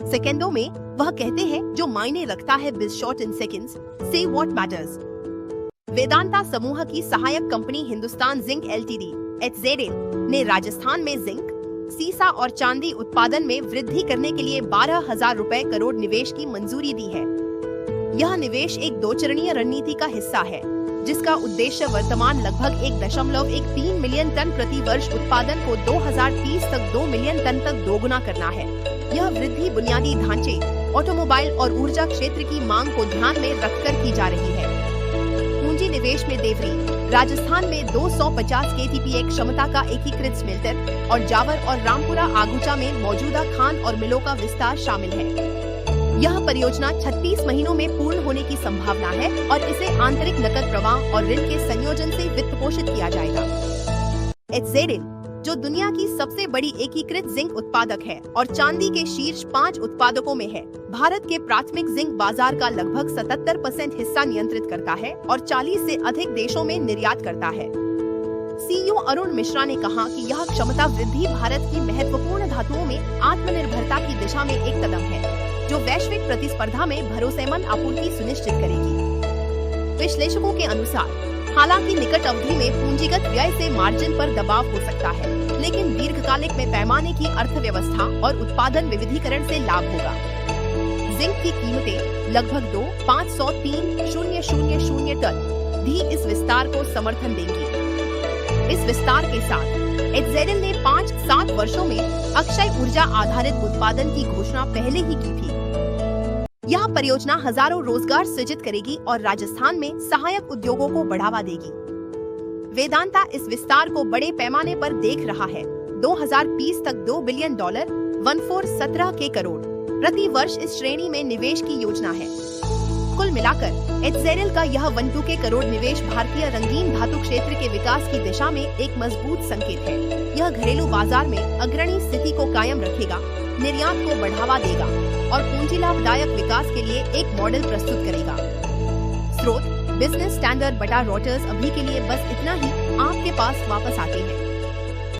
सेकेंडों में वह कहते हैं जो मायने रखता है। बिज शॉट इन सेकंड्स, से व्हाट मैटर्स। वेदांता समूह की सहायक company Hindustan zinc LTD (HZL) ने राजस्थान में जिंक, सीसा और चांदी उत्पादन में वृद्धि करने के लिए 12,000 करोड़ निवेश की मंजूरी दी है। यह निवेश एक 2 चरणीय रणनीति का हिस्सा है, जिसका उद्देश्य वर्तमान लगभग 1.13 मिलियन टन प्रति वर्ष उत्पादन को 2030 तक 2 मिलियन टन तक दोगुना करना है। यह वृद्धि बुनियादी ढांचे, ऑटोमोबाइल और ऊर्जा क्षेत्र की मांग को ध्यान में रखकर की जा रही है। पूंजी निवेश में देवरी, राजस्थान में 250 KTPA क्षमता का एकीकृत स्मेल्टर और जावर और रामपुरा आगुचा में मौजूदा खान और मिलों का विस्तार शामिल है। यह परियोजना 36 महीनों में पूर्ण होने की संभावना है और इसे आंतरिक नकद प्रवाह और ऋण के संयोजन से वित्त पोषित किया जाएगा। HZL, जो दुनिया की सबसे बड़ी एकीकृत जिंक उत्पादक है और चांदी के शीर्ष 5 उत्पादकों में है, भारत के प्राथमिक जिंक बाजार का लगभग 77% हिस्सा नियंत्रित करता है और 40 से अधिक देशों में निर्यात करता है। CEO अरुण मिश्रा ने कहा कि यह क्षमता वृद्धि भारत की महत्वपूर्ण धातुओं में आत्मनिर्भरता की दिशा में एक कदम है, जो वैश्विक प्रतिस्पर्धा में भरोसेमंद आपूर्ति सुनिश्चित करेगी। विश्लेषकों के अनुसार, हालांकि निकट अवधि में पूंजीगत व्यय से मार्जिन पर दबाव हो सकता है, लेकिन दीर्घकालिक में पैमाने की अर्थव्यवस्था और उत्पादन विविधीकरण से लाभ होगा। जिंक की कीमतें लगभग 2,503,000 टन भी इस विस्तार को समर्थन देंगी। इस विस्तार के साथ HZL ने 5-7 वर्षों में अक्षय ऊर्जा आधारित उत्पादन की घोषणा पहले ही की थी। यह परियोजना हजारों रोजगार सृजित करेगी और राजस्थान में सहायक उद्योगों को बढ़ावा देगी। वेदांता इस विस्तार को बड़े पैमाने पर देख रहा है। 2020 तक $2 बिलियन 1417 करोड़ प्रति वर्ष इस श्रेणी में निवेश की योजना है। कुल मिलाकर HZL का यह 12 करोड़ निवेश भारतीय रंगीन धातु क्षेत्र के विकास की दिशा में एक मजबूत संकेत है। यह घरेलू बाजार में अग्रणी स्थिति को कायम रखेगा, निर्यात को बढ़ावा देगा और पूंजी लाभदायक विकास के लिए एक मॉडल प्रस्तुत करेगा। स्रोत: बिजनेस स्टैंडर्ड / रॉयटर्स। अभी के लिए बस इतना ही। आपके पास वापस आते हैं।